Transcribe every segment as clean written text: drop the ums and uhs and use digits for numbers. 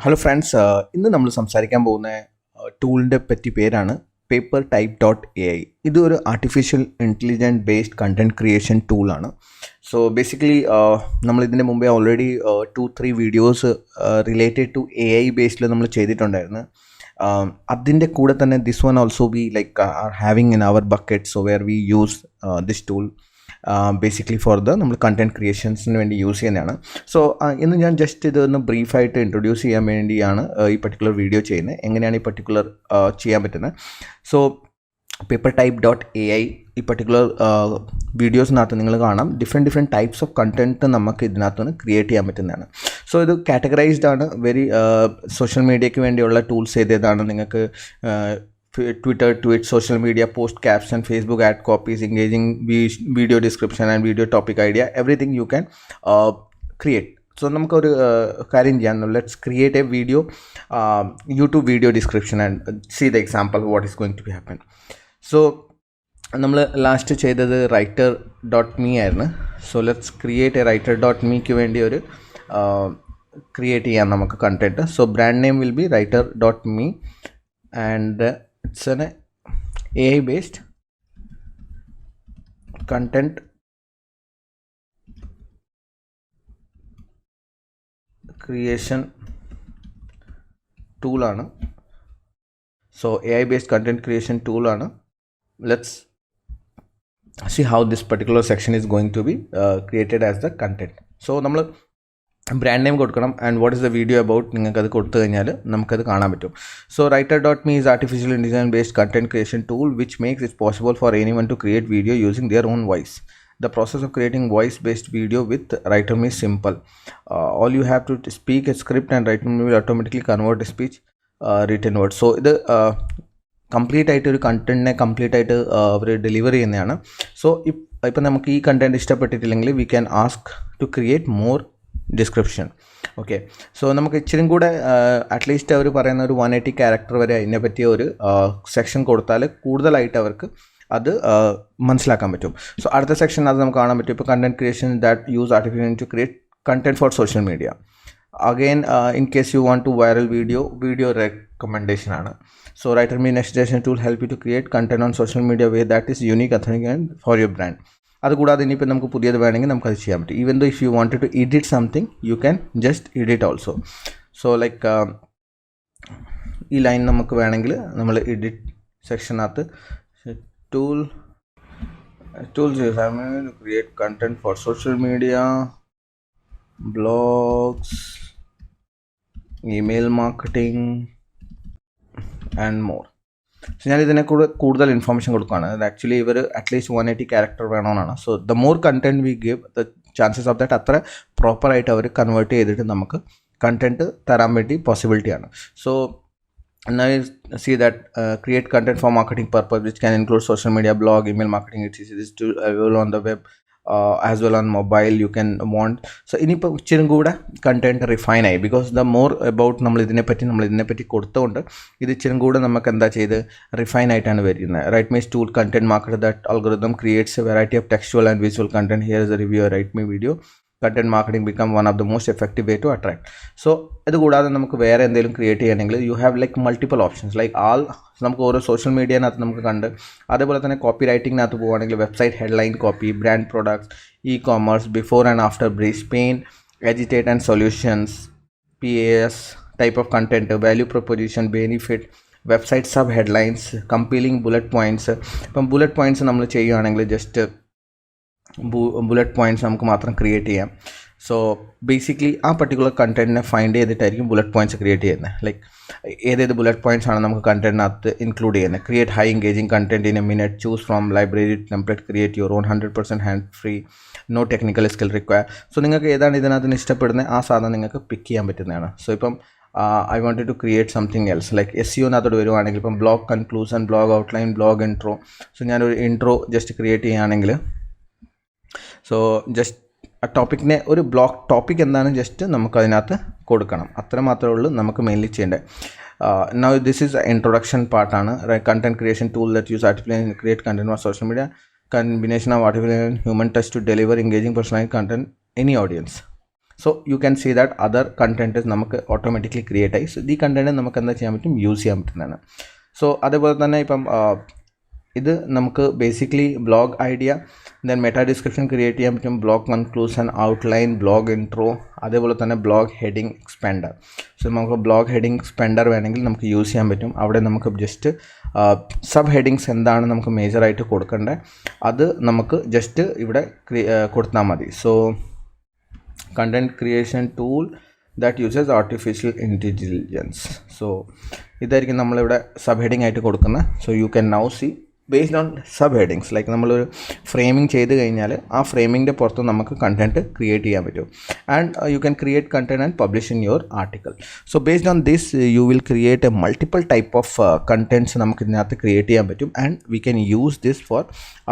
Hello friends, ഇന്ന് നമ്മൾ സംസാരിക്കാൻ പോകുന്ന ടൂളിൻ്റെ പറ്റി പേരാണ് Pepertype.ai. ഇതൊരു artificial intelligent based content creation ടൂളാണ്. സോ ബേസിക്കലി നമ്മൾ ഇതിൻ്റെ മുമ്പേ already 2-3 videos related to AI ബേസ്ഡിൽ നമ്മൾ ചെയ്തിട്ടുണ്ടായിരുന്നു. അതിൻ്റെ കൂടെ തന്നെ this one also we like are having in our bucket. So where we use this tool basically for നമ്മൾ കണ്ടൻറ് ക്രിയേഷൻസിന് വേണ്ടി യൂസ് ചെയ്യുന്നതാണ്. സോ ഇന്ന് ഞാൻ ജസ്റ്റ് ഇതൊന്ന് ബ്രീഫായിട്ട് ഇൻട്രൊഡ്യൂസ് ചെയ്യാൻ വേണ്ടിയാണ് ഈ പർട്ടിക്കുലർ വീഡിയോ ചെയ്യുന്നത്. എങ്ങനെയാണ് ഈ പർട്ടിക്കുലർ ചെയ്യാൻ പറ്റുന്നത്. സോ Pepertype.ai ഈ പർട്ടിക്കുലർ വീഡിയോസിനകത്ത് നിങ്ങൾ കാണാം ഡിഫറെൻറ്റ് ടൈപ്സ് ഓഫ് കണ്ടൻറ്റ് നമുക്ക് ഇതിനകത്തുനിന്ന് ക്രിയേറ്റ് ചെയ്യാൻ പറ്റുന്നതാണ്. സോ ഇത് കാറ്റഗറൈസ്ഡ് ആണ്. വെരി സോഷ്യൽ മീഡിയയ്ക്ക് വേണ്ടിയുള്ള ടൂൾസ് ഏതാണ് നിങ്ങൾക്ക് Twitter, tweet, social media, post, caption, Facebook ad copies, engaging video description and video topic idea, everything you can create. So നമുക്കൊരു കാര്യം ചെയ്യാം. Let's create a video, YouTube video description and see the example what is going to be happen. So നമ്മൾ last ചെയ്തത് writer.me ആയിരുന്നു. So let's create a writer.meക്ക് വേണ്ടി ഒരു create ചെയ്യാം നമുക്ക് content. So brand name will be writer.me and it's an AI based content creation tool ആണ്. So AI based content creation tool ആണ്. Let's see how this particular section is going to be created as the content. So നമ്മൾ brand name കൊടുക്കണം and what is the video about നിങ്ങൾക്കത് കൊടുത്തു കഴിഞ്ഞാൽ നമുക്കത് കാണാൻ പറ്റും. So writer.me is artificial intelligence based content creation tool which makes it possible for anyone to create video using their own voice. The process of creating voice based video with writer.me is simple. All you have to speak a script and writer.me will automatically convert the speech written words. So ഇത് complete ആയിട്ട് ഒരു കണ്ടൻറ്റിനെ complete ആയിട്ട് അവർ deliver ചെയ്യുന്നതാണ്. So ഇപ്പം നമുക്ക് ഈ content ഇഷ്ടപ്പെട്ടിട്ടില്ലെങ്കിൽ we can ask to create more description. Okay, so നമുക്ക് ഇച്ചിരി കൂടെ അറ്റ്ലീസ്റ്റ് അവർ പറയുന്ന ഒരു 180 ക്യാരക്ടർ വരെ അതിനെ പറ്റിയ ഒരു സെക്ഷൻ കൊടുത്താൽ കൂടുതലായിട്ട് അവർക്ക് അത് മനസ്സിലാക്കാൻ പറ്റും. സോ അടുത്ത സെക്ഷൻ അത് നമുക്ക് കാണാൻ പറ്റും. ഇപ്പോൾ content creation that use artificial to create content for social media. Again in case you want to viral video recommendation ആണ്. So writer.me next generation tool help you to create content on social media way that is unique, authentic and for your brand. അതുകൂടാതെ ഇനിയിപ്പോൾ നമുക്ക് പുതിയത് വേണമെങ്കിൽ നമുക്കത് ചെയ്യാൻ പറ്റും. Even though if you wanted to edit something you can just edit also. So like ഈ line നമുക്ക് വേണമെങ്കിൽ നമ്മൾ എഡിറ്റ് സെക്ഷനകത്ത് tools use to create content for social media, blogs, email marketing and more. So ഞാൻ ഇതിനെ കൂടുതൽ information കൊടുക്കുകയാണ്. അത് ആക്ച്വലി ഇവർ അറ്റ്ലീസ്റ്റ് 180 ക്യാരക്ടർ വേണമെന്നാണ്. So the more content we give the chances of that അത്ര പ്രോപ്പറായിട്ട് അവർ കൺവേർട്ട് ചെയ്തിട്ട് നമുക്ക് കണ്ടൻറ്റ് തരാൻ വേണ്ടി പോസിബിലിറ്റിയാണ്. So now you see that create content for marketing purpose which can include social media, blog, email marketing, etc. This tool available on the web as well on mobile you can want. So ഇനിയിപ്പോൾ ഇച്ചിരി കൂടെ content refine ആയി because the more about നമ്മൾ ഇതിനെപ്പറ്റി കൊടുത്തുകൊണ്ട് ഇത് ഇച്ചിരി കൂടെ നമുക്ക് എന്താ ചെയ്ത് റിഫൈൻ ആയിട്ടാണ് വരുന്നത്. write.me tool content marketer that algorithm creates a variety of textual and visual content. Here is a review of write.me video. Content marketing become one of the most effective way to attract. So ഇത് കൂടാതെ നമുക്ക് വേറെ എന്തെങ്കിലും create ചെയ്യണമെങ്കിൽ you have like multiple options like നമുക്ക് ഓരോ social മീഡിയനകത്ത് നമുക്ക് കണ്ട് അതേപോലെ തന്നെ കോപ്പി റൈറ്റിങ്ങിനകത്ത് പോകുകയാണെങ്കിൽ website headline copy, brand products, e commerce, before and after brief, pain, agitate and solutions, PAS type of content, value proposition, benefit, website sub headlines, compelling bullet points. ഇപ്പം bullet points നമ്മൾ ചെയ്യുകയാണെങ്കിൽ just bullet points നമുക്ക് മാത്രം create ചെയ്യാം. So basically ആ particular കണ്ടൻറ്റിനെ find ചെയ്തിട്ടായിരിക്കും bullet points create ചെയ്യുന്നത്. ലൈക്ക് ഏതേത് ബുള്ളറ്റ് പോയിൻറ്റ്സ് ആണ് നമുക്ക് കണ്ടൻറ്റിനകത്ത് ഇൻക്ലൂഡ് ചെയ്യുന്നത്. Create high engaging content in A minute, choose from library template, create your own 100% hand free, no technical skill require. So നിങ്ങൾക്ക് ഏതാണ് ഇതിനകത്ത് ഇഷ്ടപ്പെടുന്നത് ആ സാധനം നിങ്ങൾക്ക് പിക്ക് ചെയ്യാൻ പറ്റുന്നതാണ്. സോ ഇപ്പം I wanted to create something else like SEO-നകത്തോട് വരുവാണെങ്കിൽ ഇപ്പം blog conclusion, blog outline, blog intro. So ഞാനൊരു ഇൻട്രോ ജസ്റ്റ് ക്രിയേറ്റ് ചെയ്യുകയാണെങ്കിൽ സോ ജസ്റ്റ് ആ ടോപ്പിക്കിനെ ഒരു ബ്ലോഗ് ടോപ്പിക് എന്താണ് ജസ്റ്റ് നമുക്കതിനകത്ത് കൊടുക്കണം. അത്ര മാത്രമേ ഉള്ളൂ നമുക്ക് മെയിൻലി ചെയ്യേണ്ടത്. നൗ ദിസ് ഈസ് ഇൻട്രൊഡക്ഷൻ പാർട്ടാണ്. Content creation tool that use artificial create content for social media, combination of artificial and human touch to deliver engaging personalized content any audience. So you can see that other content is നമുക്ക് automatically create ആയി. So ഈ content നമുക്ക് എന്താ ചെയ്യാൻ പറ്റും, use ചെയ്യാൻ പറ്റുന്നതാണ്. So അതേപോലെ തന്നെ ഇപ്പം ഇത് നമുക്ക് basically blog idea, then meta description create ചെയ്യാൻ പറ്റും, blog conclusion, outline, blog intro, അതേപോലെ തന്നെ ബ്ലോഗ് ഹെഡിങ് എക്സ്പാൻഡർ. സോ നമുക്ക് ബ്ലോഗ് ഹെഡിങ് എക്സ്പാൻഡർ വേണമെങ്കിൽ നമുക്ക് യൂസ് ചെയ്യാൻ പറ്റും. അവിടെ നമുക്ക് ജസ്റ്റ് സബ് ഹെഡിങ്സ് എന്താണ് നമുക്ക് മേജറായിട്ട് കൊടുക്കേണ്ടത് അത് നമുക്ക് ജസ്റ്റ് ഇവിടെ കൊടുത്താൽ മതി. So content creation tool that uses artificial intelligence. So ഇതായിരിക്കും നമ്മളിവിടെ സബ് ഹെഡിങ് ആയിട്ട് കൊടുക്കുന്നത്. So you can now see based on sub headings, like നമ്മളൊരു ഫ്രെയിമിങ് ചെയ്ത് കഴിഞ്ഞാൽ ആ ഫ്രെയിമിൻ്റെ പുറത്ത് നമുക്ക് കണ്ടൻറ്റ് ക്രിയേറ്റ് ചെയ്യാൻ പറ്റും. And you can create content and publish in your article. So based on this you will create a multiple type of contents നമുക്ക് ഇതിനകത്ത് ക്രിയേറ്റ് ചെയ്യാൻ പറ്റും. And we can use this for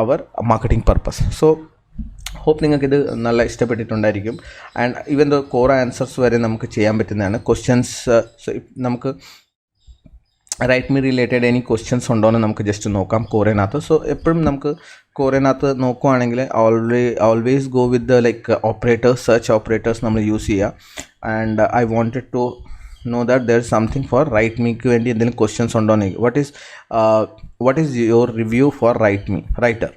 our marketing purpose. So hope നിങ്ങൾക്കിത് നല്ല ഇഷ്ടപ്പെട്ടിട്ടുണ്ടായിരിക്കും. And even the Quora answers വരെ നമുക്ക് ചെയ്യാൻ പറ്റുന്നതാണ്. ക്വസ്റ്റ്യൻസ് നമുക്ക് write me related any questions ഉണ്ടോ എന്ന് നമുക്ക് ജസ്റ്റ് നോക്കാം കോറിനകത്ത്. സോ എപ്പോഴും നമുക്ക് കോറിനകത്ത് നോക്കുവാണെങ്കിൽ always go with the like operators, search operators നമ്മൾ യൂസ് ചെയ്യുക. And I wanted to know that there is something for write me ക്ക് വേണ്ടി എന്തെങ്കിലും ക്വസ്റ്റ്യൻസ് ഉണ്ടോ എന്ന്. what is your review for writer.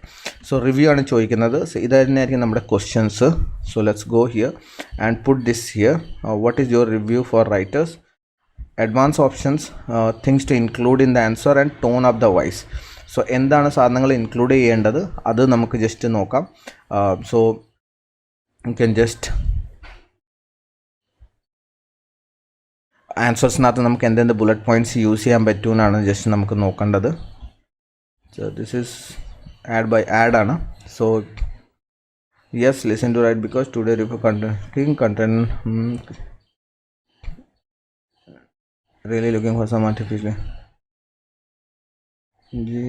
So review ആണ് ചോദിക്കുന്നത്. സോ ഇത് തന്നെയായിരിക്കും നമ്മുടെ questions. So let's go here and put this here. what is your review for writers. advanced options, things to include in the answer and tone of the voice. So എന്താണ് സാധനങ്ങൾ include ചെയ്യേണ്ടത് അത് നമുക്ക് just നോക്കാം. So you can just ആൻസേഴ്സിനകത്ത് നമുക്ക് എന്തെന്ത് bullet points use ചെയ്യാൻ പറ്റുമെന്നാണ് just നമുക്ക് നോക്കേണ്ടത്. So this is ad by ad ആണ്. So yes, listen to write because today review content really looking for some artificial G.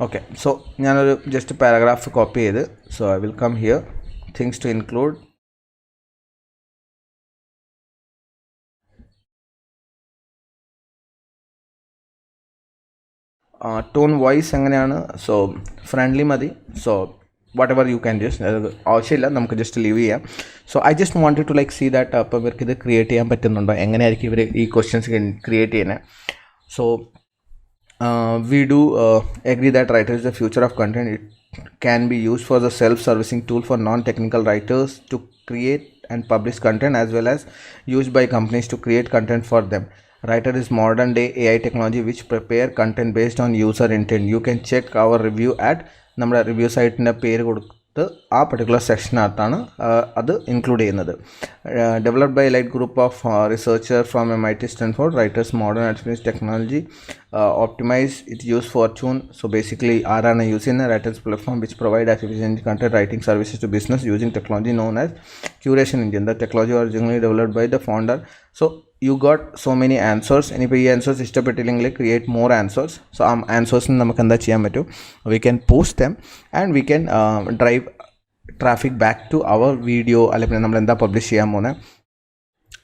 Okay, so ഞാനൊരു just paragraph copy ചെയ്ത്, so I will come here, things to include. Tone voice എങ്ങനെയാണ്? So friendly മതി. So whatever you can just, ആവശ്യമില്ല, നമുക്ക് just leave ചെയ്യാം. So I just wanted to like see that അപ്പോൾ ഇവർക്ക് ഇത് create ചെയ്യാൻ പറ്റുന്നുണ്ടോ, എങ്ങനെയായിരിക്കും ഇവർ ഈ ക്വസ്റ്റ്യൻസ് ക്രിയേറ്റ് ചെയ്യുന്നത്. So we do agree that writer is the future of content. It can be used for the self-servicing tool for non-technical writers to create and publish content, as well as used by companies to create content for them. Writer is modern day AI technology which prepare content based on user intent. You can check our review at നമ്മുടെ review സൈറ്റിൻ്റെ പേര് കൊടുത്ത് ആ particular സെക്ഷനകത്താണ് അത് include ചെയ്യുന്നത്. Developed by light group of researcher from MIT Stanford. Writers modern artificial technology optimize it use fortune. So basically ആരാണ് യൂസ് ചെയ്യുന്ന writers platform which provide artificial content writing services to business using technology known as curation engine. The technology originally developed by the founder. So you got so many answers. ഇനിയിപ്പോൾ ഈ answers ഇഷ്ടപ്പെട്ടില്ലെങ്കിൽ create more answers. So ആ ആൻസേഴ്സിന് നമുക്ക് എന്താ ചെയ്യാൻ പറ്റും, we can post them and we can drive traffic back to our video. അല്ലെങ്കിൽ നമ്മൾ എന്താ പബ്ലിഷ് ചെയ്യാൻ പോകുന്നത്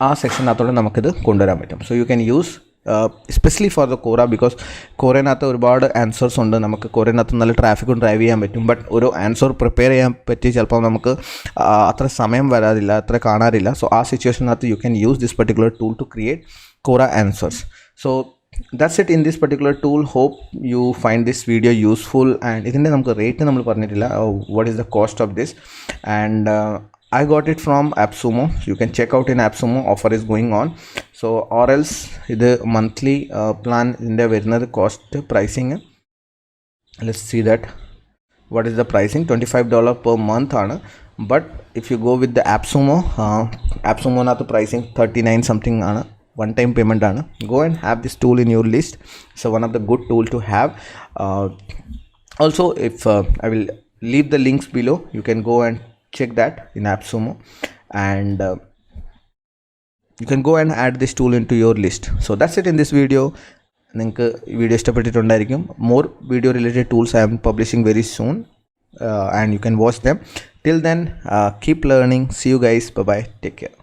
ആ സെക്ഷനകത്തോടെ നമുക്കിത് കൊണ്ടുവരാൻ പറ്റും. So you can use especially for the Quora, because കോറേനകത്ത് ഒരുപാട് ആൻസേഴ്സ് ഉണ്ട്. നമുക്ക് കോറേനകത്ത് നല്ല ട്രാഫിക്കും ഡ്രൈവ് ചെയ്യാൻ പറ്റും. ബട്ട് ഒരു ആൻസർ പ്രിപ്പയർ ചെയ്യാൻ പറ്റി ചിലപ്പോൾ നമുക്ക് അത്ര സമയം വരാറില്ല, അത്ര കാണാറില്ല. സോ ആ സിറ്റുവേഷനകത്ത് you can use this particular tool to create Quora answers. So that's it in this particular tool. Hope you find this video useful. And ഇതിൻ്റെ നമുക്ക് റേറ്റ് നമ്മൾ പറഞ്ഞിട്ടില്ല, what is the cost of this. And I got it from AppSumo. You can check out in AppSumo, offer is going on. So or else ഇത് monthly plan ഇതിൻ്റെ വരുന്നത് cost pricing. Let's see that what is the pricing. $25 per month ആണ്. But if you go with the AppSumo, AppSumo pricing 39 something ആണ്. One time payment ആണ്. Go and have this tool in your list. So one of the good tool to have. Also if I will leave the links below. You can go and check that in AppSumo, and you can go and add this tool into your list. So that's it in this video. നിങ്ങൾക്ക് video ഇഷ്ടപ്പെട്ടിട്ടുണ്ടായിരിക്കും. More video related tools I am publishing very soon, and you can watch them. Till then, keep learning. See you guys. Bye bye. Take care.